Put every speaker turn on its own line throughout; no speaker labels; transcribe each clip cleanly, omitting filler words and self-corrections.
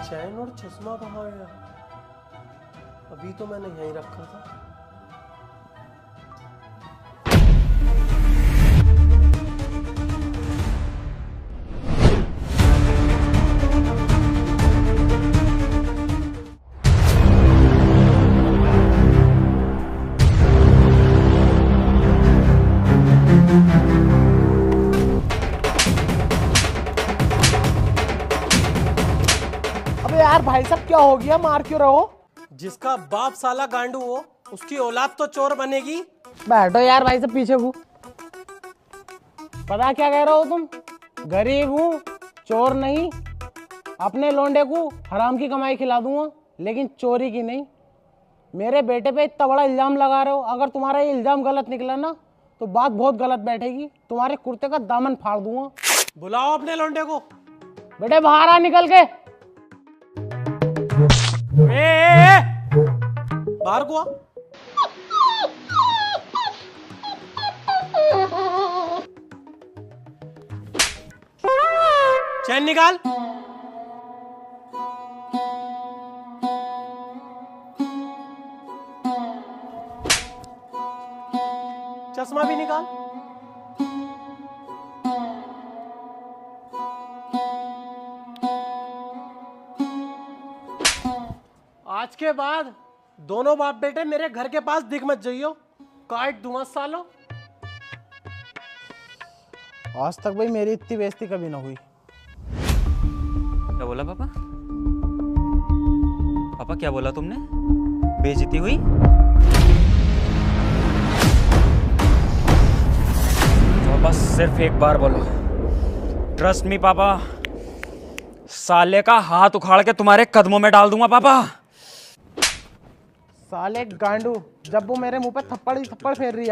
चैन और चश्मा कहाँ गया? अभी तो मैंने यहीं रखा था।
यार भाई साहब क्या हो गया, मार क्यों रहो?
जिसका बाप साला गांडू हो उसकी औलाद तो चोर बनेगी।
बैठो यार भाई साहब पीछे को। पता क्या कह रहे हो तुम? गरीब हूँ, चोर नहीं। अपने लोंडे को हराम की कमाई खिला दूंगा लेकिन चोरी की नहीं। मेरे बेटे पे इतना बड़ा इल्जाम लगा रहे हो, अगर तुम्हारा ये इल्जाम गलत निकला ना तो बात बहुत गलत बैठेगी। तुम्हारे कुर्ते का दामन फाड़ दूंगा।
बुलाओ अपने लोंडे को।
बेटे बाहर आ निकल के।
बाहर को आ। चैन निकाल। चश्मा भी निकाल। आज के बाद दोनों बाप बेटे मेरे घर के पास दिख मत जाइयो, काट दूंगा सालो।
आज तक भाई मेरी इतनी बेइज्जती कभी ना हुई।
क्या बोला पापा? पापा क्या बोला तुमने? बेइज्जती हुई? तो बस सिर्फ एक बार बोलो, ट्रस्ट मी पापा, साले का हाथ उखाड़ के तुम्हारे कदमों में डाल दूंगा पापा।
साले गांडू, जब वो मेरे मुंह पे थप्पड़ ही थप्पड़ फेर रही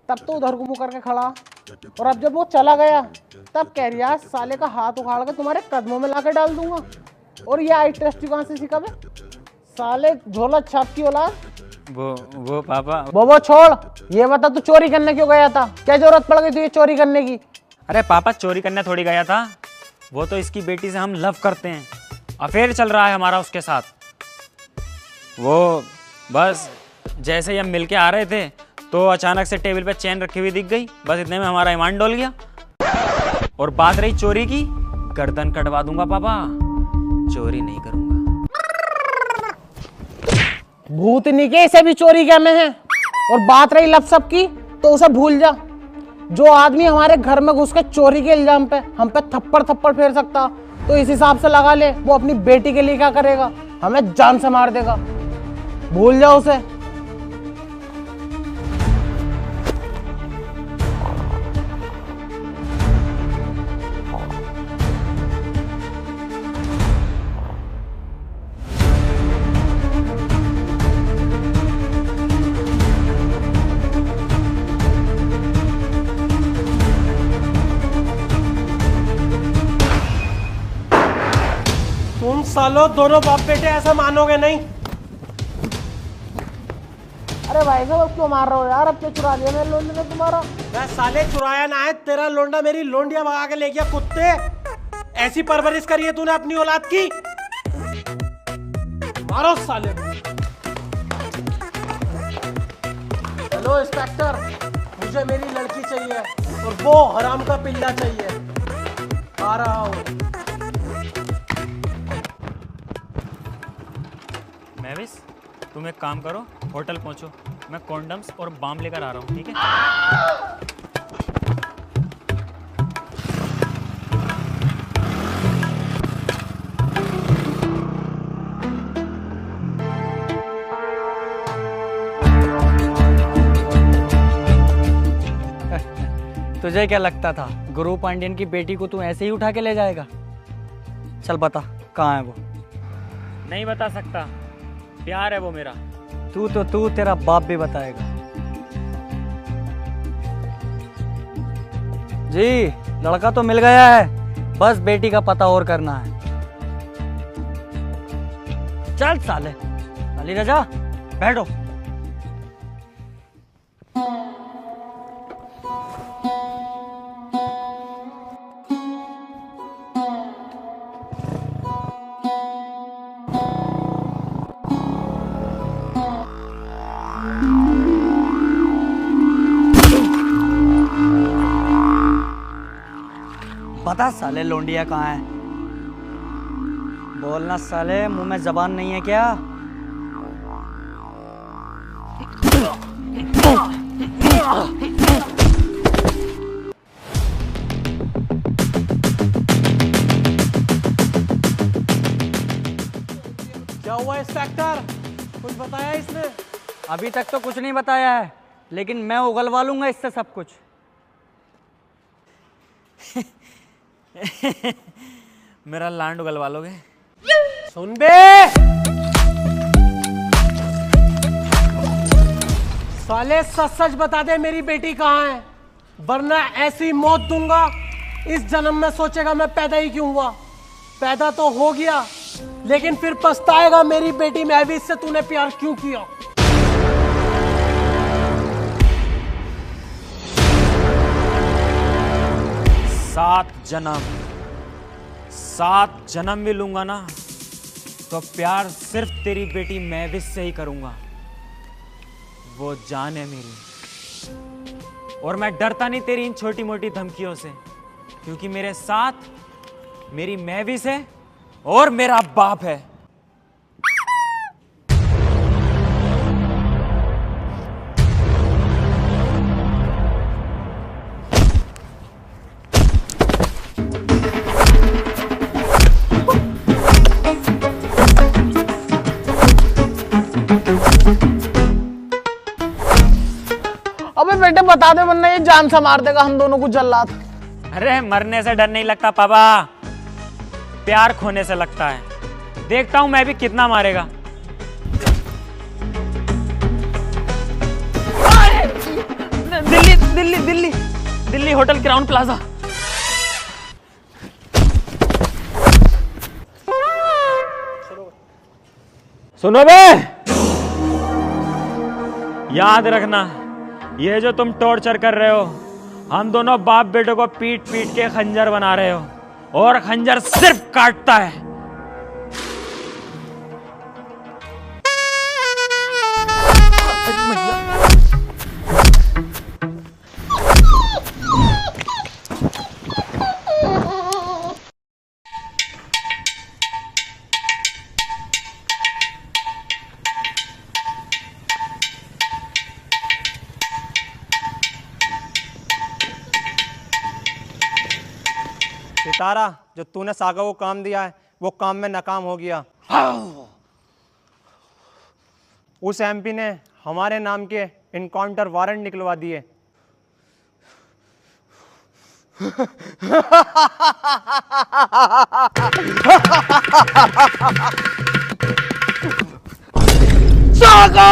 तब तो उधर को मुंह करके खड़ा, और अब जब वो चला गया तब कह रही साले का हाथ उखाड़ के तुम्हारे कदमों में लाके डाल दूंगा। और ये आई टेस्ट कहाँ से सीखा बे? साले झोला छाप की औलाद।
वो पापा,
वो छोड़, ये बता तू चोरी करने क्यों गया था? क्या जरूरत पड़ गई तुझे चोरी करने की?
अरे पापा चोरी करने थोड़ी गया था, वो तो इसकी बेटी से हम लव करते हैं, अफेयर चल रहा है हमारा उसके साथ। वो बस जैसे ही हम मिलके आ रहे थे तो अचानक से टेबल पे चेन रखी हुई दिख गई, बस इतने में हमारा ईमान डोल गया। और बात रही चोरी की, गर्दन कटवा दूंगा पापा, चोरी नहीं करूंगा।
भूतनी के इसे भी चोरी क्या में है। और बात रही लपसप की तो उसे भूल जा। जो आदमी हमारे घर में घुस के चोरी के इल्जाम पे हम पे थप्पड़ थप्पड़ फेर सकता, तो इस हिसाब से लगा ले वो अपनी बेटी के लिए क्या करेगा? हमें जान से मार देगा। भूल जाओ उसे।
तुम सालो दोनों बाप बेटे ऐसा मानोगे नहीं।
अरे भाई साहब क्यों मार रहे हो यार? अब क्या चुरा लिया मेरे लोंडे ने तुम्हारा?
मैं साले चुराया ना है, तेरा लोंडा मेरी लोंडिया भगा के ले गया। कुत्ते, ऐसी परवरिश करी है तूने अपनी औलाद की। मारो साले। हेलो इंस्पेक्टर, मुझे मेरी लड़की चाहिए और वो हराम का पिल्ला चाहिए। आ रहा हूँ।
मैविस, तुम एक काम करो, होटल पहुंचो, मैं कॉन्डम्स और बाम लेकर आ रहा हूँ, ठीक है?
तुझे क्या लगता था गुरु पांड्यन की बेटी को तू ऐसे ही उठा के ले जाएगा? चल बता, कहाँ है वो?
नहीं बता सकता, प्यार है वो मेरा।
तू तेरा बाप भी बताएगा। जी, लड़का तो मिल गया है, बस बेटी का पता और करना है। चल साले, अली रजा बैठो। बता साले, लोंडिया कहाँ है? बोलना साले, मुंह में जबान नहीं है क्या?
क्या हुआ इंस्पेक्टर, कुछ बताया इसने?
अभी तक तो कुछ नहीं बताया है, लेकिन मैं उगलवा लूंगा इससे सब कुछ।
मेरा लैंड उगलवा लोगे?
सुन बे, साले सच सच बता दे मेरी बेटी कहाँ है, वरना ऐसी मौत दूंगा इस जन्म में सोचेगा मैं पैदा ही क्यों हुआ। पैदा तो हो गया, लेकिन फिर पछताएगा मेरी बेटी महवीस से तूने प्यार क्यों किया।
7 जन्म भी लूंगा ना तो प्यार सिर्फ तेरी बेटी महविस से ही करूंगा। वो जान है मेरी, और मैं डरता नहीं तेरी इन छोटी मोटी धमकियों से, क्योंकि मेरे साथ मेरी महविस है और मेरा बाप है।
अबे बेटे बता दे, वरना ये जान से मार देगा हम दोनों को जल्लाद।
अरे मरने से डर नहीं लगता पापा, प्यार खोने से लगता है। देखता हूं मैं भी कितना मारेगा। Delhi Delhi Delhi Delhi hotel Crowne Plaza. सुनो बे, याद रखना, ये जो तुम टॉर्चर कर रहे हो, हम दोनों बाप बेटे को पीट पीट के खंजर बना रहे हो, और खंजर सिर्फ काटता है।
सितारा, जो तूने सागा को काम दिया है वो काम में नाकाम हो गया। उस एमपी ने हमारे नाम के इनकाउंटर वारंट निकलवा दिए।
सागा!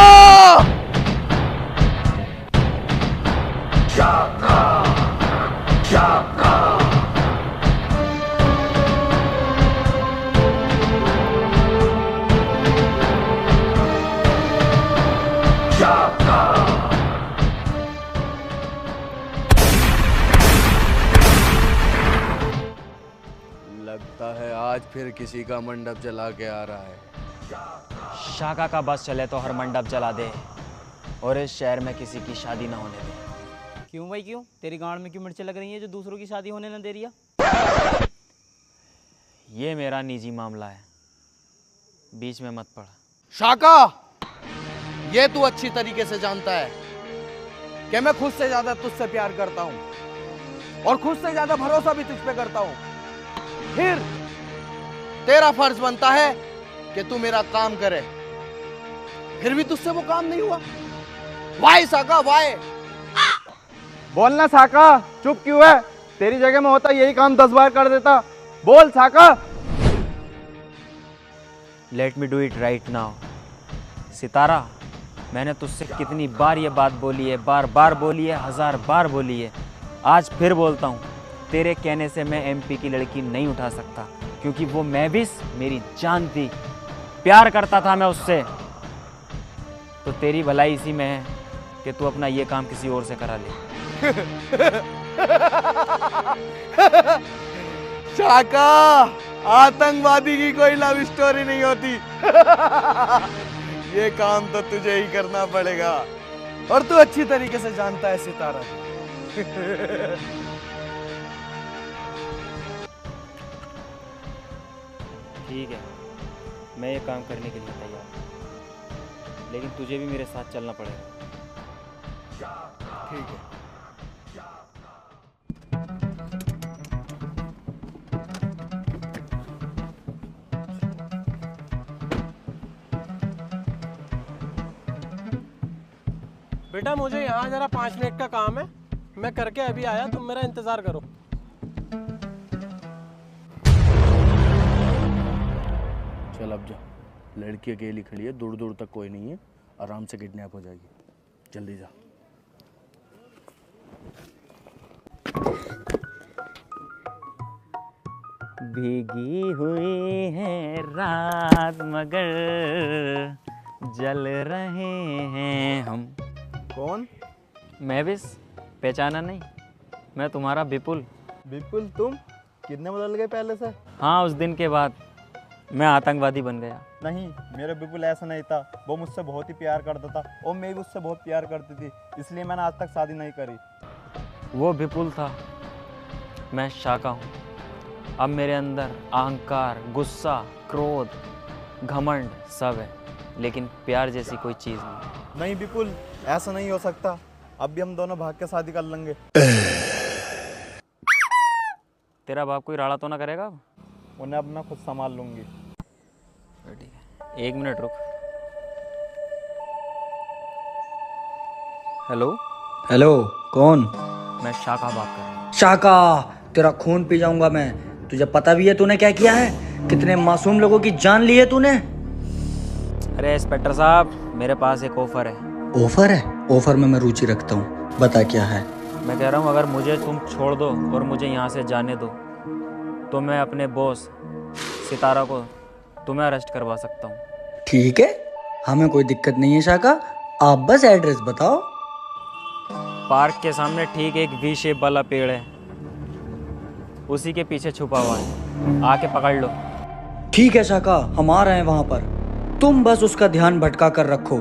लगता है आज फिर किसी का मंडप जला के आ रहा है।
शाका का बस चले तो हर मंडप जला दे, और इस शहर में किसी की शादी ना होने दे।
क्यों भाई क्यों? तेरी गांड में क्यों मिर्चें लग रही हैं जो दूसरों की शादी होने न दे रही है?
ये मेरा निजी मामला है, बीच में मत पड़।
शाका, ये तू अच्छी तरीके से जानता है कि मैं खुद से ज्यादा तुझसे प्यार करता हूं और खुद से ज्यादा भरोसा भी तुझ पे करता हूं। फिर तेरा फर्ज बनता है कि तू मेरा काम करे, फिर भी तुझसे वो काम नहीं हुआ। वाई साका वाई।
बोलना साका, चुप क्यों है? तेरी जगह में होता यही काम 10 बार कर देता। बोल साका।
Let me do it right now. सितारा, मैंने तुझसे कितनी बार ये बात बोली है, बार बार बोली है, 1000 बार बोली है, आज फिर बोलता हूँ, तेरे कहने से मैं एमपी की लड़की नहीं उठा सकता, क्योंकि वो महविश मेरी जान थी, प्यार करता था मैं उससे। तो तेरी भलाई इसी में है कि तू अपना ये काम किसी और से करा ले।
शाका, आतंकवादी की कोई लव स्टोरी नहीं होती। ये काम तो तुझे ही करना पड़ेगा और तू अच्छी तरीके से जानता है सितारा।
ठीक है, मैं ये काम करने के लिए तैयार हूँ, लेकिन तुझे भी मेरे साथ चलना पड़ेगा।
ठीक है।
बेटा मुझे यहाँ जरा 5 मिनट का काम है, मैं करके अभी आया, तुम मेरा इंतजार करो।
चल अब जा, लड़की अकेली खड़ी है, दूर दूर तक कोई नहीं है, आराम से किडनैप हो जाएगी, जल्दी जा।
भीगी हुई है रात मगर जल रहे हैं हम।
कौन?
महविश, पहचाना नहीं? मैं तुम्हारा विपुल।
विपुल, तुम कितने बदल गए पहले से?
हाँ, उस दिन के बाद मैं आतंकवादी बन गया।
नहीं, मेरा विपुल ऐसा नहीं था। वो मुझसे बहुत ही प्यार करता था और मैं भी उससे बहुत प्यार करती थी, इसलिए मैंने आज तक शादी नहीं करी।
वो विपुल था, मैं शाका हूँ। अब मेरे अंदर अहंकार, गुस्सा, क्रोध, घमंड सब है, लेकिन प्यार जैसी कोई चीज़ नहीं।
नहीं विपुल, ऐसा नहीं हो सकता। अब भी हम दोनों भाग के शादी कर लेंगे।
तेरा बाप कोई राड़ा तो ना करेगा अब?
उन्हें अब मैं खुद संभाल लूंगी।
ठीक है, 1 मिनट रुक। हेलो,
हेलो, कौन?
मैं शाका बात कर रहा हूँ।
शाका, तेरा खून पी जाऊंगा मैं। तुझे पता भी है तूने क्या किया है? कितने मासूम लोगों की जान ली है तूने।
अरे इंस्पेक्टर साहब, मेरे पास एक ऑफर है।
ऑफर है? ऑफर में मैं रुचि रखता हूँ, बता क्या है।
मैं कह रहा हूँ, अगर मुझे तुम छोड़ दो और मुझे यहाँ से जाने दो, तो मैं अपने बॉस सितारा को तुम्हें अरेस्ट करवा सकता हूँ।
ठीक है, हमें कोई दिक्कत नहीं है शाका, आप बस एड्रेस बताओ।
पार्क के सामने ठीक एक वी शेप वाला पेड़ है, उसी के पीछे छुपा हुआ है, आके पकड़ लो।
ठीक है शाका, हम आ रहे हैं वहां पर, तुम बस उसका ध्यान भटका कर रखो।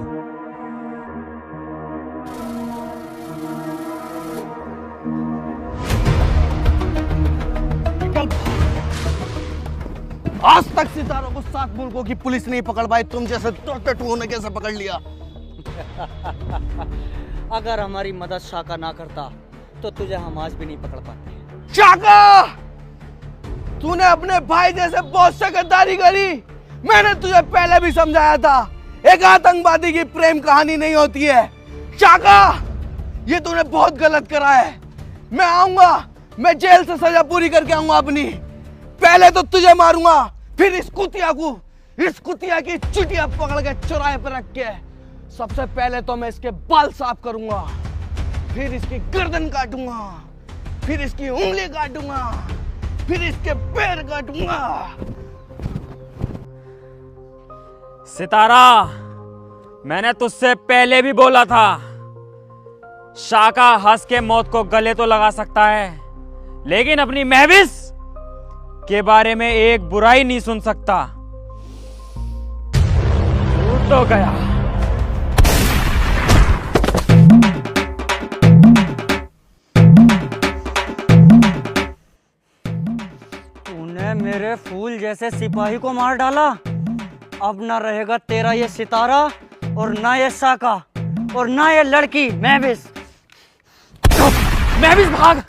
आज तक सितारों को 7 मुल्कों की पुलिस नहीं पकड़ पाई, तुम जैसे टू ने कैसे पकड़ लिया?
अगर हमारी मदद शाका ना करता तो तुझे हम आज भी नहीं पकड़ पाते।
शाका, तूने अपने भाई जैसे बॉस से गद्दारी करी। मैंने तुझे पहले भी समझाया था, एक आतंकवादी की प्रेम कहानी नहीं होती है। शाका, ये तूने बहुत गलत करा है। मैं आऊंगा, मैं जेल से सजा पूरी करके आऊंगा अपनी। पहले तो तुझे मारूंगा, फिर इस कुतिया की चुटिया पकड़ के चौराहे पर रख के सबसे पहले तो मैं इसके बाल साफ करूंगा, फिर इसकी गर्दन काटूंगा, फिर इसकी उंगली काटूंगा, फिर इसके पैर काटूंगा।
सितारा, मैंने तुझसे पहले भी बोला था, शाका हंस के मौत को गले तो लगा सकता है, लेकिन अपनी महविश के बारे में एक बुराई नहीं सुन सकता। टूट तो गया।
मेरे फूल जैसे सिपाही को मार डाला। अब ना रहेगा तेरा ये सितारा और ना ये साका और ना ये लड़की महविश।
मैं भी भाग।